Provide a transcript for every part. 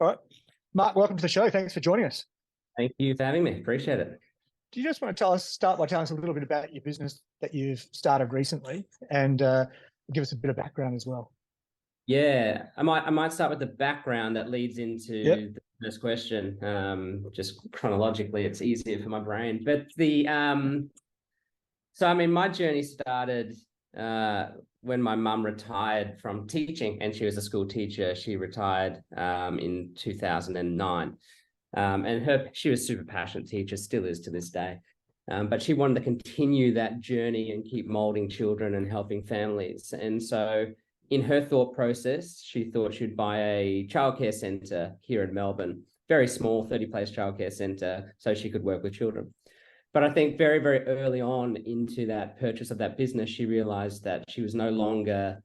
All right. Mark, welcome to the show. Thanks for joining us. Thank you for having me. Appreciate it. Do you just want to start by telling us a little bit about your business that you've started recently and give us a bit of background as well? Yeah, I might start with the background that leads into the first question. Just chronologically, it's easier for my brain. But my journey started when my mum retired from teaching, and she was a school teacher. She retired in 2009. And she was a super passionate teacher, still is to this day. But she wanted to continue that journey and keep molding children and helping families. And so in her thought process, she thought she'd buy a childcare centre here in Melbourne, very small, 30-place childcare centre, so she could work with children. But I think very, very early on into that purchase of that business, she realised that she was no longer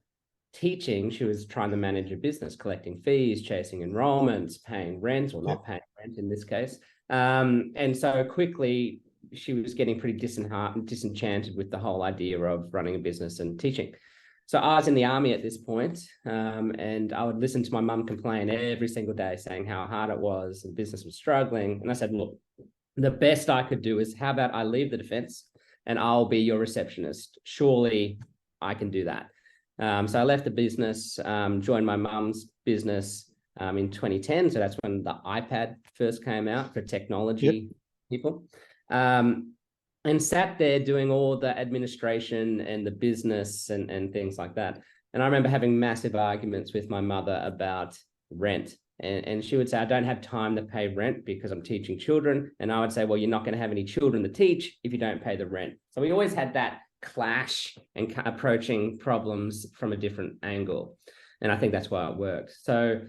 teaching. She was trying to manage a business, collecting fees, chasing enrollments, paying rent, or not paying rent in this case. And so quickly, she was getting pretty disenchanted with the whole idea of running a business and teaching. So I was in the army at this point, and I would listen to my mum complain every single day, saying how hard it was, the business was struggling. And I said, look, the best I could do is, how about I leave the defence and I'll be your receptionist? Surely I can do that. So I left the business, joined my mum's business in 2010. So that's when the iPad first came out for technology people. And sat there doing all the administration and the business and things like that. And I remember having massive arguments with my mother about rent. And she would say, I don't have time to pay rent because I'm teaching children. And I would say, well, you're not going to have any children to teach if you don't pay the rent. So we always had that clash and approaching problems from a different angle. And I think that's why it worked. So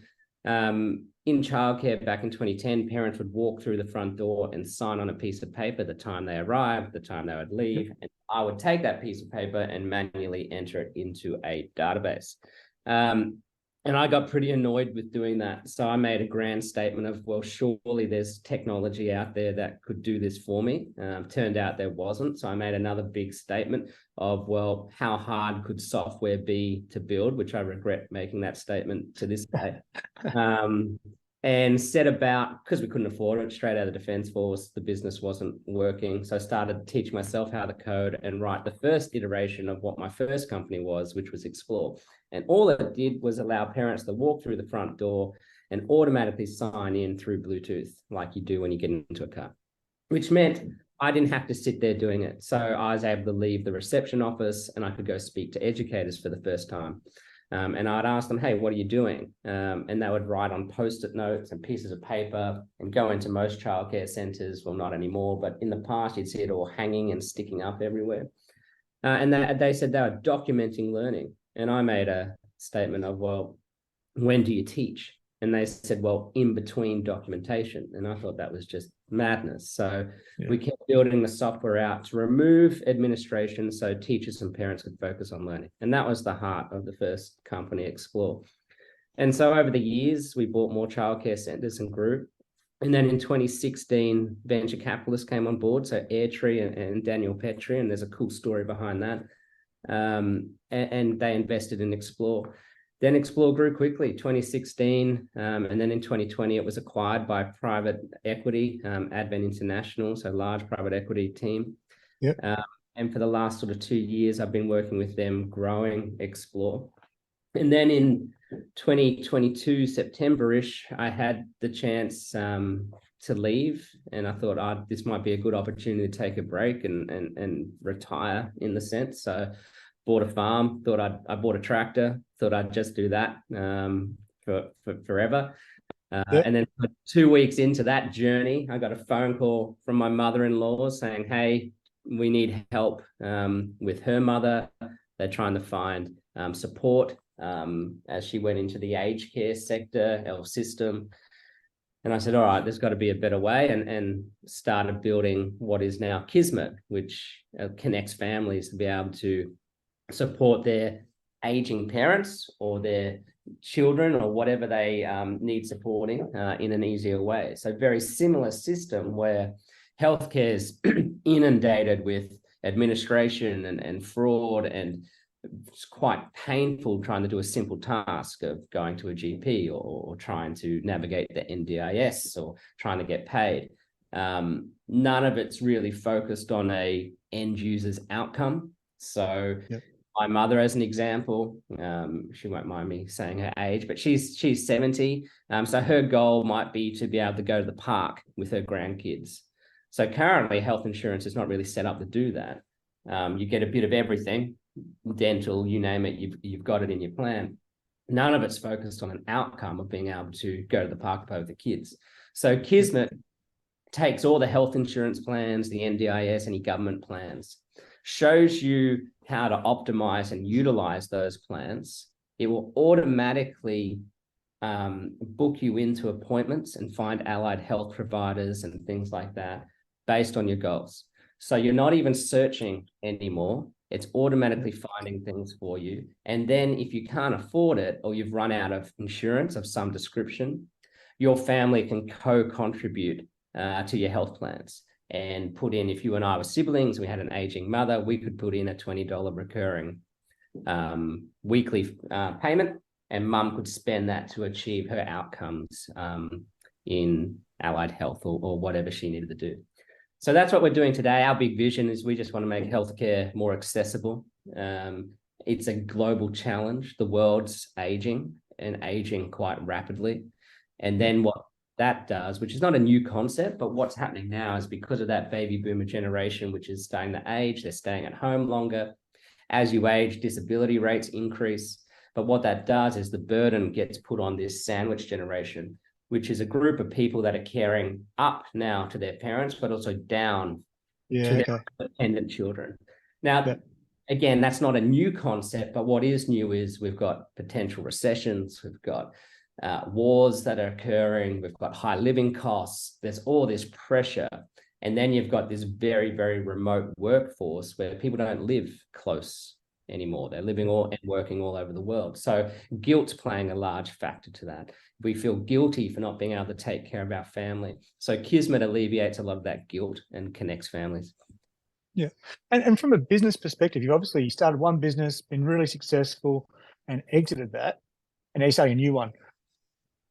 in childcare back in 2010, parents would walk through the front door and sign on a piece of paper the time they arrived, the time they would leave. And I would take that piece of paper and manually enter it into a database. And I got pretty annoyed with doing that. So I made a grand statement of, well, surely there's technology out there that could do this for me. Turned out there wasn't. So I made another big statement of, well, how hard could software be to build, which I regret making that statement to this day. And set about, because we couldn't afford it, straight out of the Defence Force, the business wasn't working. So I started teaching myself how to code and write the first iteration of what my first company was, which was Xplor. And all it did was allow parents to walk through the front door and automatically sign in through Bluetooth, like you do when you get into a car, which meant I didn't have to sit there doing it. So I was able to leave the reception office and I could go speak to educators for the first time. And I'd ask them, hey, what are you doing? And they would write on Post-it notes and pieces of paper and go into most childcare centres. Well, not anymore, but in the past, you'd see it all hanging and sticking up everywhere. And they said they were documenting learning. And I made a statement of, well, when do you teach? And they said, well, in between documentation. And I thought that was just madness. So we kept building the software out to remove administration so teachers and parents could focus on learning. And that was the heart of the first company, Xplor. And so over the years, we bought more childcare centres and grew. And then in 2016, venture capitalists came on board. So Airtree and Daniel Petrie, and there's a cool story behind that. And they invested in Xplor. Then Xplor grew quickly, 2016, and then in 2020, it was acquired by private equity, Advent International, so large private equity team. And for the last sort of 2 years, I've been working with them growing Xplor. And then in 2022, September-ish, I had the chance to leave, and I thought, this might be a good opportunity to take a break and retire in the sense. So bought a farm, I bought a tractor, thought I'd just do that for forever. And then 2 weeks into that journey, I got a phone call from my mother-in-law saying, hey, we need help with her mother. They're trying to find support as she went into the aged care sector, health system. And I said, all right, there's got to be a better way, and started building what is now Kismet, which connects families to be able to support their aging parents or their children or whatever they need supporting in an easier way. So very similar system where healthcare is inundated with administration and fraud and it's quite painful trying to do a simple task of going to a GP or trying to navigate the NDIS or trying to get paid. None of it's really focused on a end user's outcome. So Yep. my mother, as an example, she won't mind me saying her age, but she's 70. So her goal might be to be able to go to the park with her grandkids. So currently health insurance is not really set up to do that. You get a bit of everything, dental, you name it, you've got it in your plan. None of it's focused on an outcome of being able to go to the park with both the kids. So Kismet takes all the health insurance plans, the NDIS, any government plans, shows you how to optimize and utilize those plans. It will automatically book you into appointments and find allied health providers and things like that based on your goals. So you're not even searching anymore. It's automatically finding things for you. And then if you can't afford it or you've run out of insurance of some description, your family can co-contribute to your health plans and put in, if you and I were siblings, we had an aging mother, we could put in a $20 recurring weekly payment, and mum could spend that to achieve her outcomes in allied health or whatever she needed to do. So that's what we're doing today. Our big vision is we just want to make healthcare more accessible. It's a global challenge. The world's aging and aging quite rapidly. And then what that does, which is not a new concept, but what's happening now is because of that baby boomer generation, which is starting to age, they're staying at home longer. As you age, disability rates increase. But what that does is the burden gets put on this sandwich generation, which is a group of people that are caring up now to their parents, but also down to their dependent children. Now, again, that's not a new concept, but what is new is we've got potential recessions, we've got wars that are occurring, we've got high living costs, there's all this pressure. And then you've got this very, very remote workforce where people don't live close anymore. They're living and working all over the world. So guilt's playing a large factor to that. We feel guilty for not being able to take care of our family. So Kismet alleviates a lot of that guilt and connects families. Yeah. And from a business perspective, you obviously started one business, been really successful and exited that, and now you're starting a new one.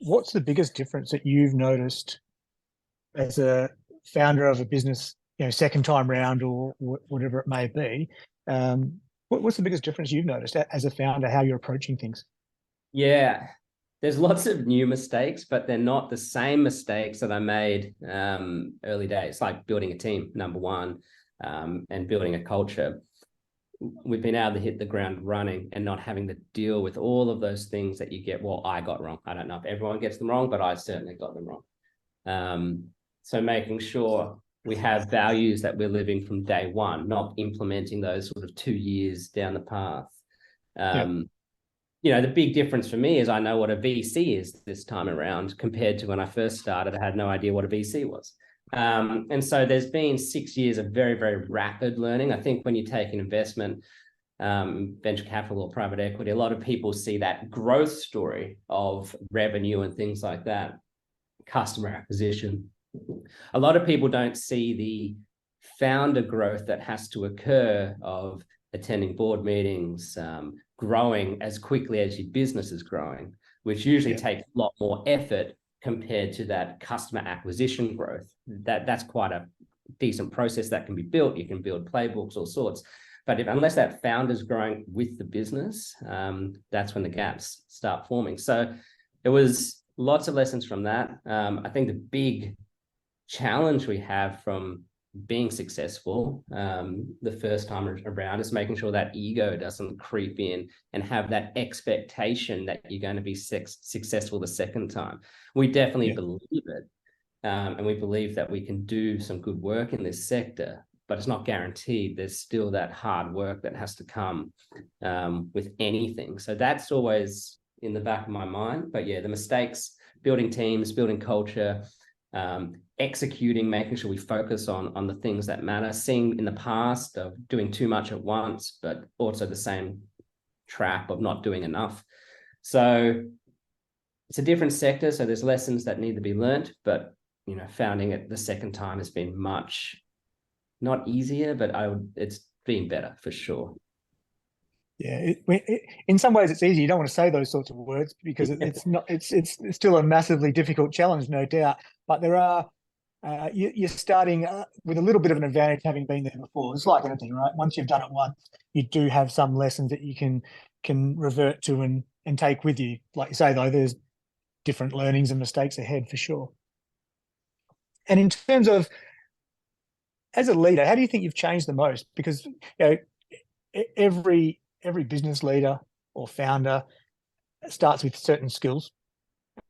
What's the biggest difference that you've noticed as a founder of a business, second time round or whatever it may be? What's the biggest difference you've noticed as a founder, how you're approaching things? Yeah, there's lots of new mistakes, but they're not the same mistakes that I made early days, like building a team, number one, and building a culture. We've been able to hit the ground running and not having to deal with all of those things that you get. Well, I got wrong. I don't know if everyone gets them wrong, but I certainly got them wrong. So making sure we have values that we're living from day one, not implementing those sort of 2 years down the path. The big difference for me is I know what a VC is this time around compared to when I first started. I had no idea what a VC was. And so there's been 6 years of very, very rapid learning. I think when you take an investment, venture capital or private equity, a lot of people see that growth story of revenue and things like that, customer acquisition. A lot of people don't see the founder growth that has to occur of attending board meetings, growing as quickly as your business is growing, which usually takes a lot more effort compared to that customer acquisition growth. That's quite a decent process that can be built. You can build playbooks, all sorts. But unless that founder's growing with the business, that's when the gaps start forming. So it was lots of lessons from that. I think the big challenge we have from being successful the first time around is making sure that ego doesn't creep in and have that expectation that you're going to be successful the second time. We definitely believe it, and we believe that we can do some good work in this sector, but it's not guaranteed. There's still that hard work that has to come with anything. So that's always in the back of my mind. But yeah, the mistakes, building teams, building culture, executing, making sure we focus on the things that matter, seeing in the past of doing too much at once, but also the same trap of not doing enough. So it's a different sector. So there's lessons that need to be learned, but founding it the second time has been much, not easier, but it's been better for sure. Yeah, in some ways it's easy. You don't want to say those sorts of words because it's not. It's still a massively difficult challenge, no doubt. But there are you're starting with a little bit of an advantage having been there before. It's like anything, right? Once you've done it once, you do have some lessons that you can revert to and take with you. Like you say, though, there's different learnings and mistakes ahead for sure. And in terms of as a leader, how do you think you've changed the most? Because every business leader or founder starts with certain skills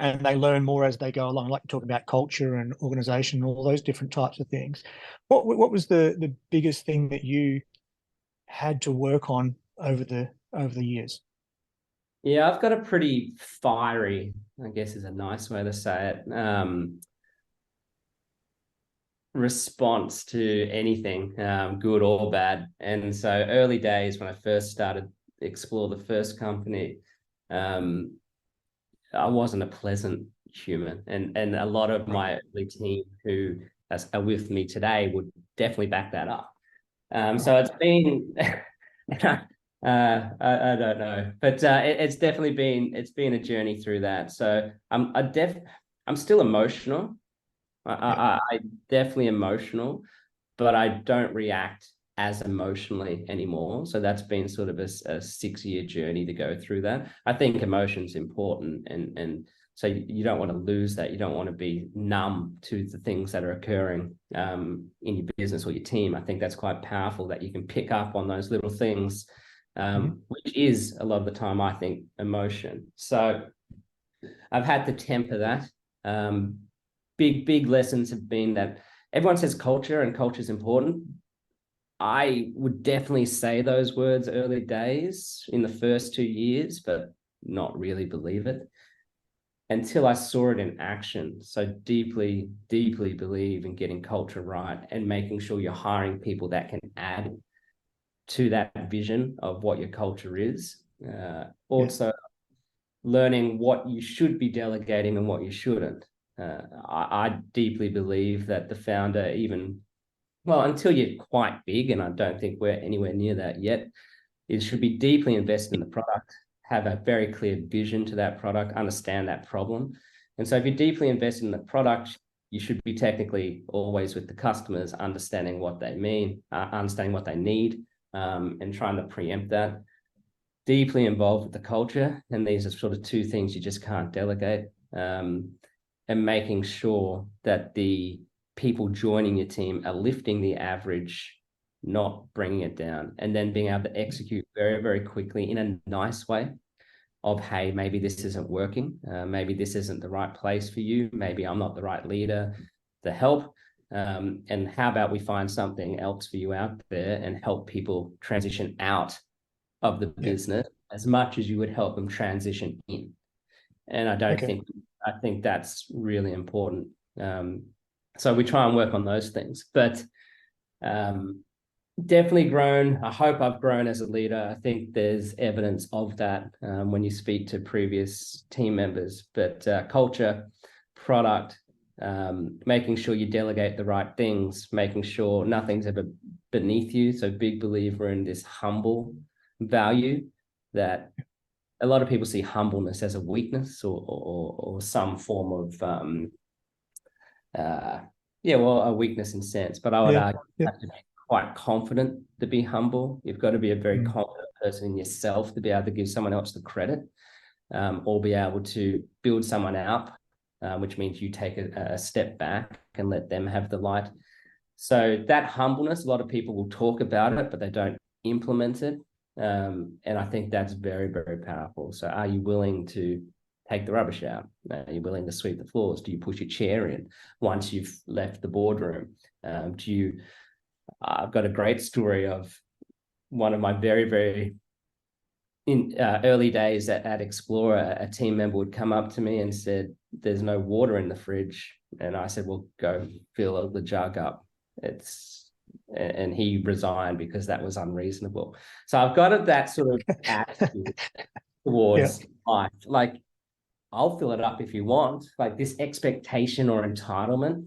and they learn more as they go along. I like to talk about culture and organization and all those different types of things. What was the biggest thing that you had to work on over the years? Yeah, I've got a pretty fiery, I guess is a nice way to say it, response to anything, good or bad. And so early days when I first started Xplor, the first company, I wasn't a pleasant human. And a lot of my early team who are with me today would definitely back that up. So it's been, I don't know, but it's definitely been a journey through that. So I'm still emotional. I definitely emotional, but I don't react as emotionally anymore. So that's been sort of a 6-year journey to go through that. I think emotion's important, and so you don't want to lose that. You don't want to be numb to the things that are occurring in your business or your team. I think that's quite powerful that you can pick up on those little things, which is a lot of the time, I think, emotion. So I've had to temper that. Big lessons have been that everyone says culture and culture is important. I would definitely say those words early days in the first 2 years, but not really believe it until I saw it in action. So deeply believe in getting culture right and making sure you're hiring people that can add to that vision of what your culture is. Also, learning what you should be delegating and what you shouldn't. I deeply believe that the founder, until you're quite big, and I don't think we're anywhere near that yet, it should be deeply invested in the product, have a very clear vision to that product, understand that problem. And so if you're deeply invested in the product, you should be technically always with the customers, understanding what they mean, understanding what they need, and trying to preempt that. Deeply involved with the culture, and these are sort of two things you just can't delegate, and making sure that the people joining your team are lifting the average, not bringing it down, and then being able to execute very quickly in a nice way of, hey, maybe this isn't working, maybe this isn't the right place for you, maybe I'm not the right leader to help, and how about we find something else for you out there and help people transition out of the business as much as you would help them transition in. And I think that's really important. So we try and work on those things, but definitely grown. I hope I've grown as a leader. I think there's evidence of that when you speak to previous team members, but culture, product, making sure you delegate the right things, making sure nothing's ever beneath you. So big believer in this humble value, that a lot of people see humbleness as a weakness or some form of a weakness in sense. But I would argue you have to be quite confident to be humble. You've got to be a very confident person in yourself to be able to give someone else the credit, or be able to build someone up, which means you take a step back and let them have the light. So that humbleness, a lot of people will talk about it, but they don't implement it. And I think that's very powerful. So are you willing to take the rubbish out? Are you willing to sweep the floors? Do you push your chair in once you've left the boardroom? I've got a great story of one of my very early days at Xplor. A team member would come up to me and said, "There's no water in the fridge." And I said, "Well, go fill the jug up." And he resigned because that was unreasonable. So I've got that sort of attitude towards life. Like, I'll fill it up if you want. Like this expectation or entitlement.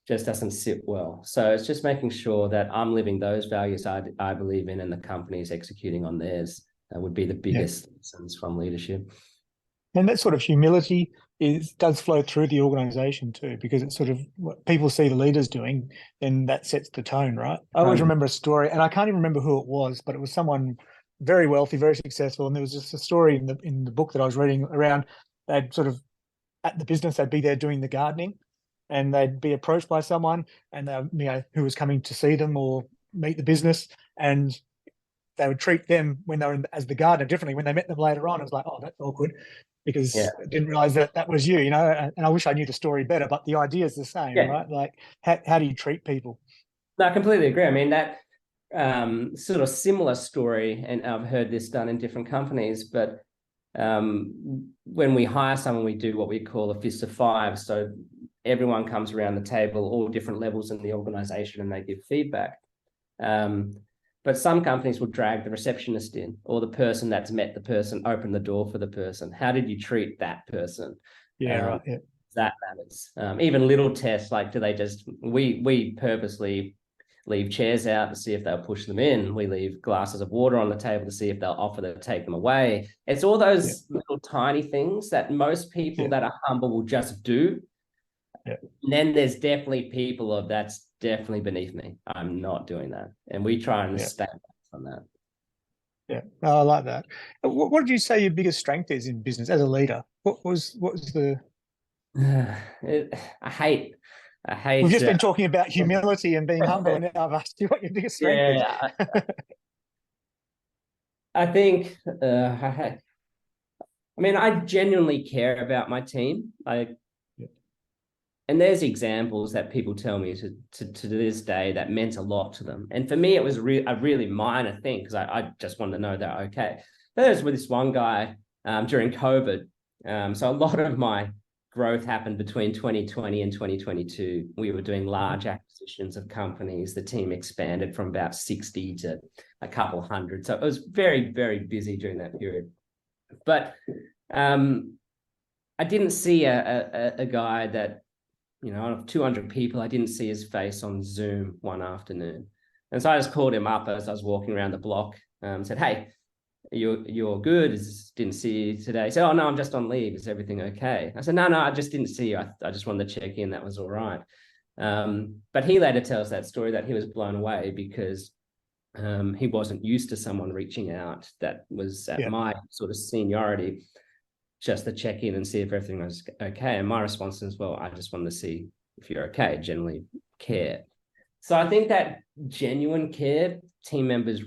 just doesn't sit well. So it's just making sure that I'm living those values I believe in, and the company is executing on theirs. That would be the Yeah. biggest lessons from leadership. And that sort of humility does flow through the organization too, because it's sort of what people see the leaders doing, then that sets the tone, right? I always remember a story, and I can't even remember who it was, but it was someone very wealthy, very successful, and there was just a story in the book that I was reading around. They'd sort of at the business, they'd be there doing the gardening, and they'd be approached by someone, and who was coming to see them or meet the business, and they would treat them when they were as the gardener differently. When they met them later on, it was like, oh, that's awkward, because Yeah. I didn't realize that was you, and I wish I knew the story better, but the idea is the same, Yeah. right? Like, how do you treat people? No, I completely agree. I mean, that sort of similar story, and I've heard this done in different companies, but when we hire someone, we do what we call a fist of five. So everyone comes around the table, all different levels in the organization, and they give feedback. But some companies will drag the receptionist in, or the person that's met the person, open the door for the person. How did you treat that person? Yeah, right. Yeah. That matters. Even little tests, like, do they just, we purposely leave chairs out to see if they'll push them in. We leave glasses of water on the table to see if they'll offer to take them away. It's all those little tiny things that most people that are humble will just do. Yeah. And then there's definitely people of that's definitely beneath me. I'm not doing that. And we try and stay back from that. Yeah. No, I like that. What did you say your biggest strength is in business as a leader? What was the I hate We've just been talking about humility and being humble, and now I've asked you what your biggest strength is. I think I mean, I genuinely care about my team. And there's examples that people tell me to this day that meant a lot to them. And for me, it was a really minor thing, because I just wanted to know they're okay. There's with this one guy during COVID. So a lot of my growth happened between 2020 and 2022. We were doing large acquisitions of companies. The team expanded from about 60 to a couple hundred. So it was very, very busy during that period. But I didn't see a guy that, out of 200 people, I didn't see his face on Zoom one afternoon. And so I just called him up as I was walking around the block, said, hey, you're good. Didn't see you today. He said, oh, no, I'm just on leave. Is everything okay? I said, no, I just didn't see you. I just wanted to check in. That was all right. But he later tells that story that he was blown away because he wasn't used to someone reaching out that was at my sort of seniority, just to check in and see if everything was okay. And my response is, well, I just wanted to see if you're okay, generally care. So I think that genuine care, team members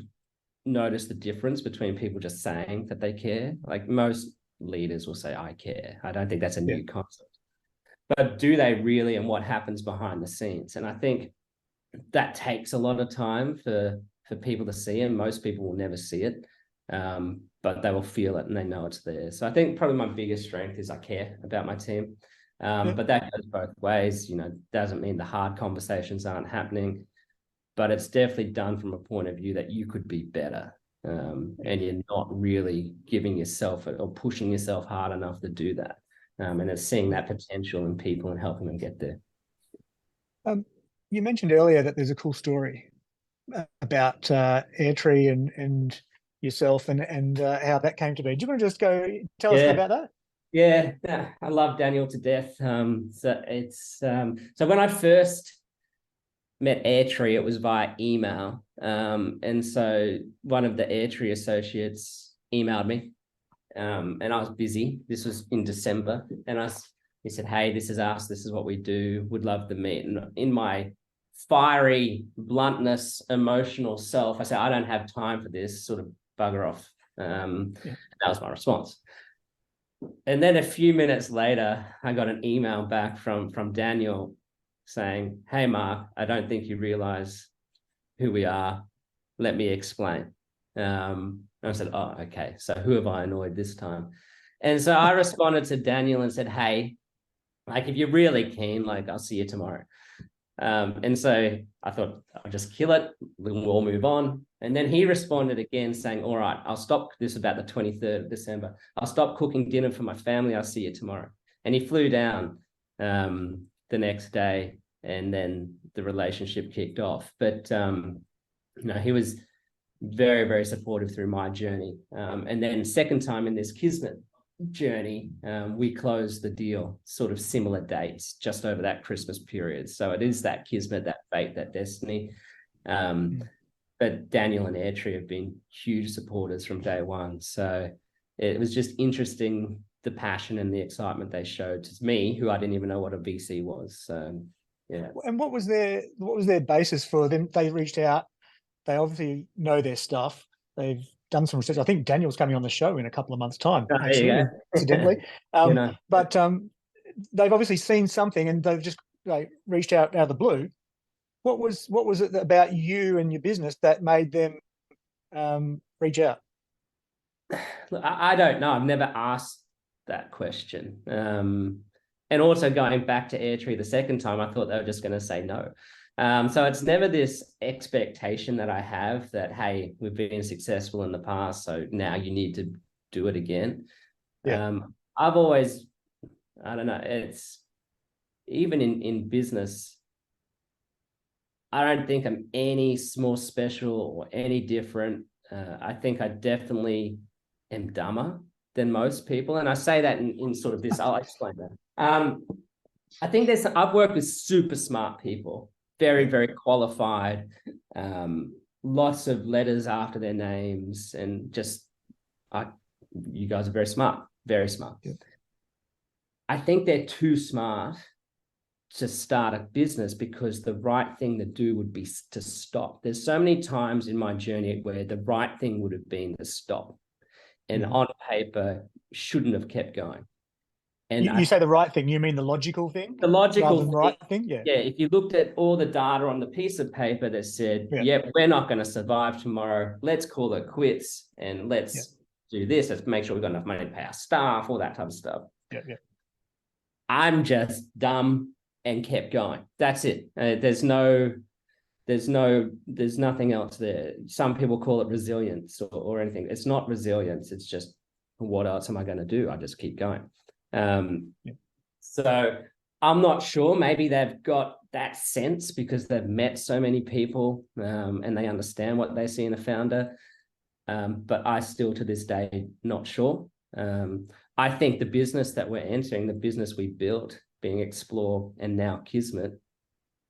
notice the difference between people just saying that they care. Like, most leaders will say, I care. I don't think that's a new concept. But do they really, and what happens behind the scenes? And I think that takes a lot of time for people to see, and most people will never see it. But they will feel it and they know it's there. So I think probably my biggest strength is I care about my team. But that goes both ways. Doesn't mean the hard conversations aren't happening, but it's definitely done from a point of view that you could be better. And you're not really giving yourself or pushing yourself hard enough to do that. And it's seeing that potential in people and helping them get there. You mentioned earlier that there's a cool story about Airtree and yourself and how that came to be. Do you want to just go tell us about that? Yeah, I love Daniel to death. So it's so when I first met Airtree, it was via email. And so one of the Airtree associates emailed me, and I was busy. This was in December, and he said, hey, this is us. This is what we do. Would love to meet. And in my fiery bluntness, emotional self, I said, I don't have time for this, sort of bugger off. That was my response. And then a few minutes later, I got an email back from Daniel saying, hey, Mark, I don't think you realize who we are. Let me explain. And I said, oh, okay. So who have I annoyed this time? And so I responded to Daniel and said, hey, like, if you're really keen, like, I'll see you tomorrow. And so I thought, I'll just kill it. We'll move on. And then he responded again saying, all right, I'll stop. This about the 23rd of December. I'll stop cooking dinner for my family. I'll see you tomorrow. And he flew down the next day. and then the relationship kicked off. But he was very, very supportive through my journey. And then second time in this Kismet journey, we closed the deal sort of similar dates, just over that Christmas period. So it is that Kismet, that fate, that destiny. But Daniel and Airtree have been huge supporters from day one. So it was just interesting, the passion and the excitement they showed to me, who I didn't even know what a VC was. So yeah. And what was their basis for them? They reached out. They obviously know their stuff. They've done some research. I think Daniel's coming on the show in a couple of months' time, actually, incidentally. But they've obviously seen something, and they've just reached out of the blue. What was it about you and your business that made them reach out? Look, I don't know. I've never asked that question. And also going back to Airtree the second time, I thought they were just going to say no. So it's never this expectation that I have that, hey, we've been successful in the past, so now you need to do it again. Yeah. I've always, I don't know, it's even in business, I don't think I'm any more special or any different. I think I definitely am dumber than most people. And I say that in sort of this, I'll explain that. I think I've worked with super smart people, very, very qualified, lots of letters after their names, and just, you guys are very smart, very smart. Yeah. I think they're too smart to start a business, because the right thing to do would be to stop. There's so many times in my journey where the right thing would have been to stop, and on paper shouldn't have kept going. And you say the right thing, you mean the logical thing? The logical rather than right thing? Yeah. Yeah, if you looked at all the data on the piece of paper that said, yep, we're not going to survive tomorrow, let's call it quits, and let's do this, let's make sure we've got enough money to pay our staff, all that type of stuff. Yeah. I'm just dumb and kept going. That's it. There's nothing else there. Some people call it resilience or anything. It's not resilience. It's just, what else am I going to do? I just keep going. So I'm not sure. Maybe they've got that sense because they've met so many people, and they understand what they see in a founder. But I still, to this day, not sure. I think the business that we're entering, the business we built, being Xplor and now Kismet,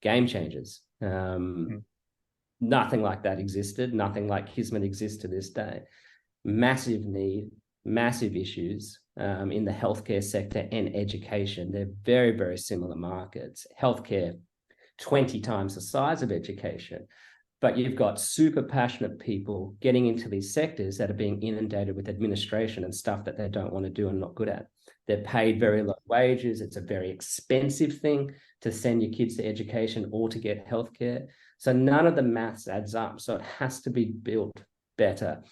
game changers. Nothing like that existed. Nothing like Kismet exists to this day. Massive need, massive issues in the healthcare sector and education. They're very, very similar markets. Healthcare, 20 times the size of education. But you've got super passionate people getting into these sectors that are being inundated with administration and stuff that they don't want to do and not good at. They're paid very low wages. It's a very expensive thing to send your kids to education or to get healthcare. So none of the maths adds up. So it has to be built better.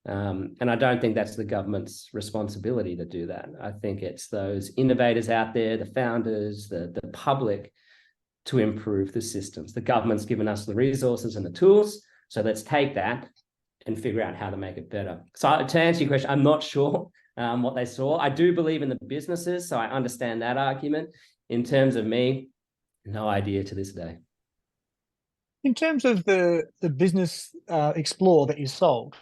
And I don't think that's the government's responsibility to do that. I think it's those innovators out there, the founders, the public, to improve the systems. The government's given us the resources and the tools, so let's take that and figure out how to make it better. So to answer your question, I'm not sure what they saw. I do believe in the businesses, so I understand that argument. In terms of me, no idea to this day. In terms of the business Xplor that you sold,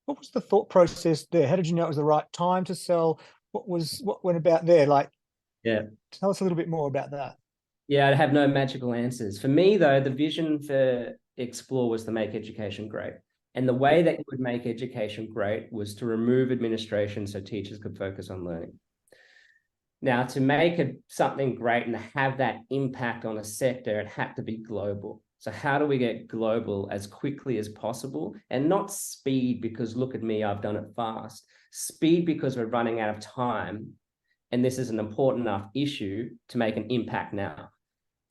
what was the thought process there? How did you know it was the right time to sell? What went about there? Tell us a little bit more about that. Yeah, I have no magical answers. For me, though, the vision for Xplor was to make education great. And the way that you would make education great was to remove administration so teachers could focus on learning. Now, to make something great and have that impact on a sector, it had to be global. So how do we get global as quickly as possible? And not speed because, look at me, I've done it fast. Speed because we're running out of time. And this is an important enough issue to make an impact now.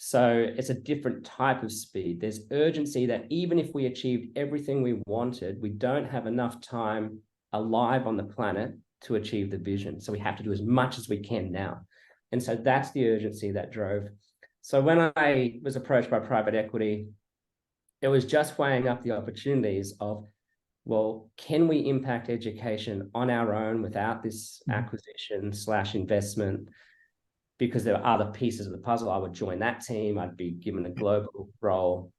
So it's a different type of speed. There's urgency that even if we achieved everything we wanted, we don't have enough time alive on the planet to achieve the vision. So we have to do as much as we can now. And so that's the urgency that drove. So when I was approached by private equity, it was just weighing up the opportunities of, well, can we impact education on our own without this acquisition / investment? because there are other pieces of the puzzle. I would join that team. I'd be given a global role.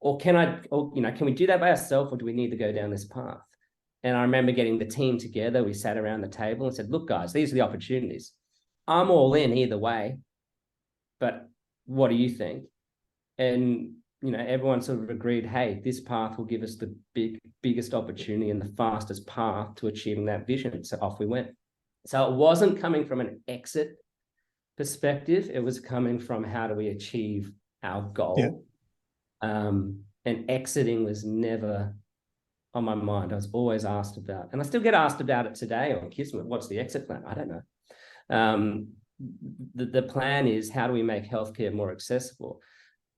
Or can we do that by ourselves, or do we need to go down this path? And I remember getting the team together. We sat around the table and said, look, guys, these are the opportunities. I'm all in either way, but what do you think? And, everyone sort of agreed, hey, this path will give us the biggest opportunity and the fastest path to achieving that vision. So off we went. So it wasn't coming from an exit perspective. It was coming from how do we achieve our goal. Yeah. And exiting was never on my mind. I was always asked about, and I still get asked about it today on Kismet. What's the exit plan? I don't know. The plan is, how do we make healthcare more accessible?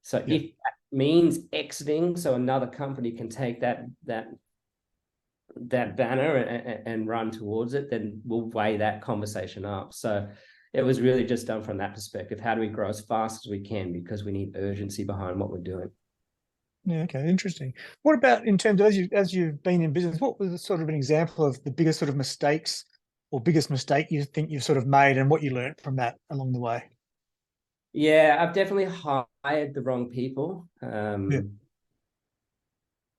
So if that means exiting, so another company can take that banner and run towards it, then we'll weigh that conversation up. So it was really just done from that perspective. How do we grow as fast as we can, because we need urgency behind what we're doing. Yeah, okay, interesting. What about in terms of, as you've been in business, what was sort of an example of the biggest sort of mistakes or biggest mistake you think you've sort of made, and what you learned from that along the way? Yeah, I've definitely hired the wrong people. And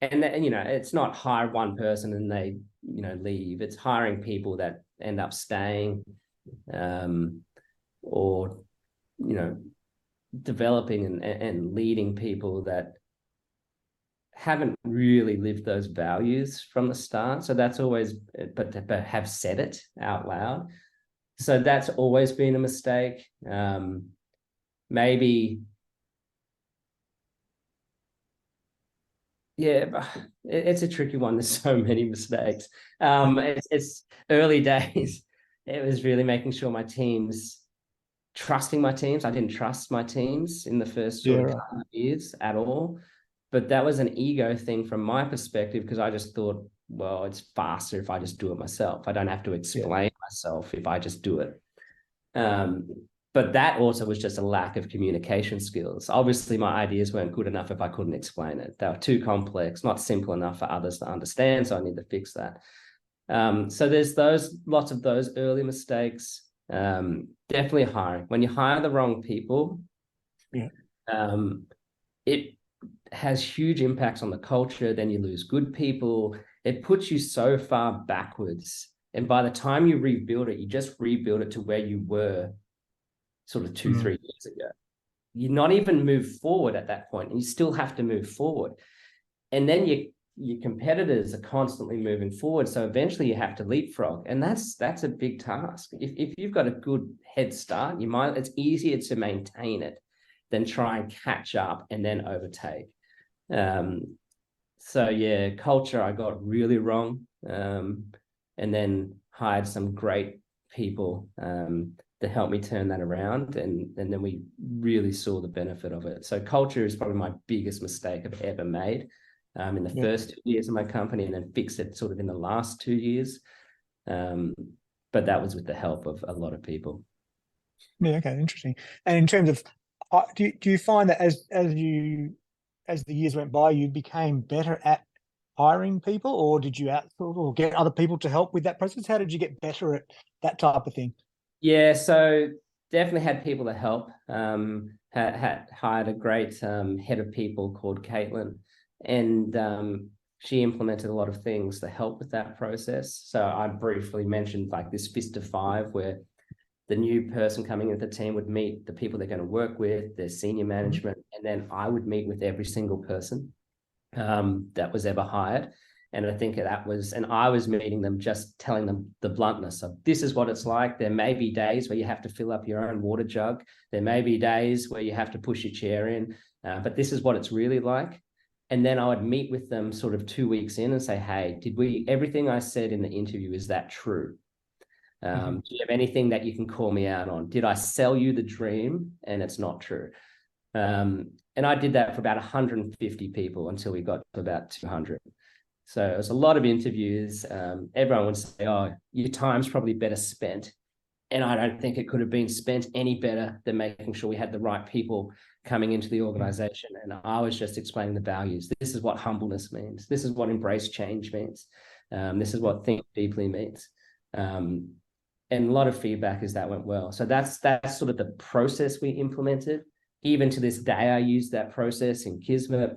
it's not hire one person and they, leave. It's hiring people that end up staying, or, developing and leading people that haven't really lived those values from the start. So that's always, but have said it out loud. So that's always been a mistake. Maybe, yeah, it's a tricky one. There's so many mistakes. It's early days. It was really making sure trusting my teams. I didn't trust my teams in the first couple of years at all. But that was an ego thing from my perspective, because I just thought, well, it's faster if I just do it myself. I don't have to explain myself if I just do it. But that also was just a lack of communication skills. Obviously, my ideas weren't good enough if I couldn't explain it. They were too complex, not simple enough for others to understand. So I need to fix that. So there's lots of those early mistakes. Definitely hiring. When you hire the wrong people, it has huge impacts on the culture. Then you lose good people. It puts you so far backwards. And by the time you rebuild it, you just rebuild it to where you were sort of 2-3 years ago. You're not even moved forward at that point, and you still have to move forward. And then your competitors are constantly moving forward. So eventually you have to leapfrog. And that's a big task. If you've got a good head start, it's easier to maintain it than try and catch up and then overtake. So yeah, culture I got really wrong, and then hired some great people to help me turn that around, and then we really saw the benefit of it. So culture is probably my biggest mistake I've ever made in the first 2 years of my company, and then fixed it sort of in the last 2 years. But that was with the help of a lot of people. Yeah, okay, interesting. And in terms of, do you find that as the years went by, you became better at hiring people, or did you outsource or get other people to help with that process? How did you get better at that type of thing? Yeah, so definitely had people to help. Had hired a great head of people called Caitlin, and she implemented a lot of things to help with that process. So I briefly mentioned like this fist of five, where the new person coming into the team would meet the people they're going to work with, their senior management, and then I would meet with every single person that was ever hired. And I think I was meeting them, just telling them the bluntness of, this is what it's like. There may be days where you have to fill up your own water jug. There may be days where you have to push your chair in, but this is what it's really like. And then I would meet with them sort of 2 weeks in and say, hey, everything I said in the interview, is that true? Do you have anything that you can call me out on? Did I sell you the dream and it's not true? And I did that for about 150 people until we got to about 200. So it was a lot of interviews. Everyone would say, oh, your time's probably better spent. And I don't think it could have been spent any better than making sure we had the right people coming into the organization. And I was just explaining the values. This is what humbleness means. This is what embrace change means. This is what think deeply means. And a lot of feedback is that went well. So that's sort of the process we implemented. Even to this day, I use that process in Kismet.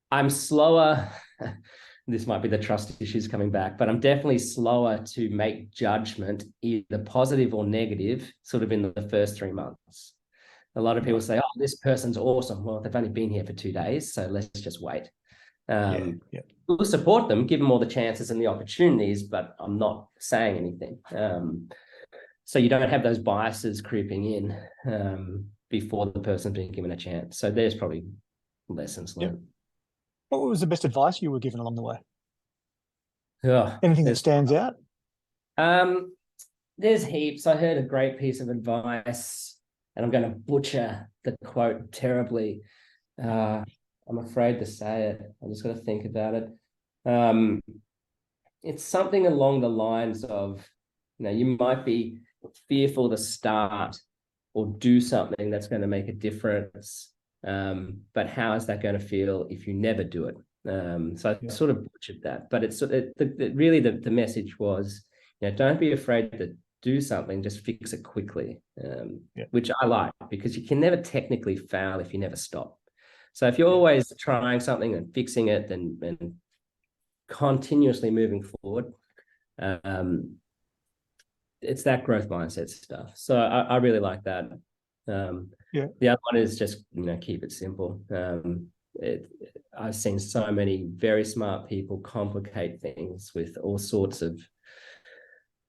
I'm slower. This might be the trust issues coming back, but I'm definitely slower to make judgment, either positive or negative, sort of in the first 3 months. A lot of people say, oh, this person's awesome. Well, they've only been here for 2 days, so let's just wait. We'll support them, give them all the chances and the opportunities, but I'm not saying anything. So you don't have those biases creeping in before the person's been given a chance. So there's probably lessons learned. What was the best advice you were given along the way? Oh, Anything that stands out? There's heaps. I heard a great piece of advice, and I'm going to butcher the quote terribly. I'm afraid to say it. I just got to think about it. It's something along the lines of, you might be fearful to start or do something that's going to make a difference. But how is that going to feel if you never do it? So I sort of butchered that, but really the message was, don't be afraid to do something, just fix it quickly, which I like, because you can never technically fail if you never stop. So if you're always trying something and fixing it and continuously moving forward, it's that growth mindset stuff. So I really like that. The other one is just, keep it simple. I've seen so many very smart people complicate things with all sorts of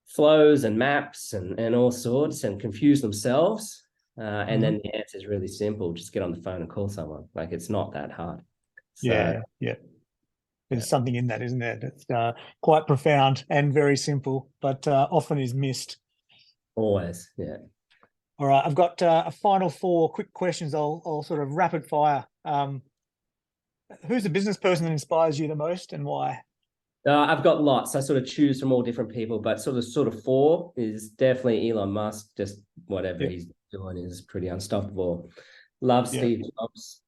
flows and maps and all sorts, and confuse themselves. And then the answer is really simple. Just get on the phone and call someone. Like, it's not that hard. So, There's something in that, isn't there? That's quite profound and very simple, but often is missed. Always, All right, I've got a final 4 quick questions. I'll sort of rapid fire. Who's the business person that inspires you the most, and why? I've got lots. I sort of choose from all different people, but sort of 4 is definitely Elon Musk. Just whatever he's doing is pretty unstoppable. Love Steve Jobs.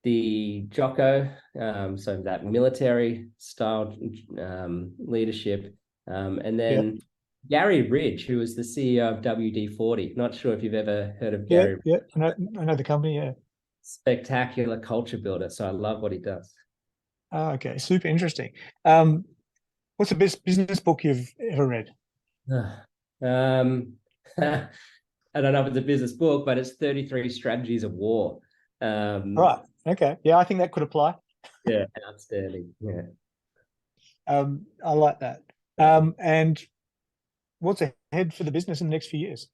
The Jocko, so that military style leadership, and then Gary Ridge, who was the CEO of WD-40. Not sure if you've ever heard of Gary. I know the company. Spectacular culture builder. So I love what he does. Oh, okay, super interesting. What's the best business book you've ever read? I don't know if it's a business book, but it's 33 Strategies of War. Right. Okay. Yeah, I think that could apply. Yeah, outstanding. Yeah. I like that. And what's ahead for the business in the next few years?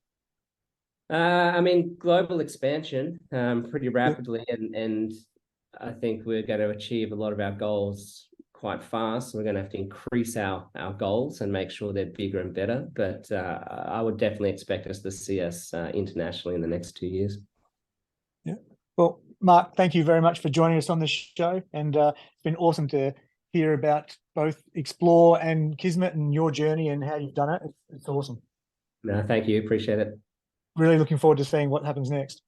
Global expansion pretty rapidly, and I think we're going to achieve a lot of our goals quite fast. So we're going to have to increase our goals and make sure they're bigger and better. But I would definitely expect us to see us internationally in the next 2 years. Yeah. Well, Mark, thank you very much for joining us on the show. And it's been awesome to hear about both Xplor and Kismet and your journey and how you've done it. It's awesome. No, thank you. Appreciate it. Really looking forward to seeing what happens next.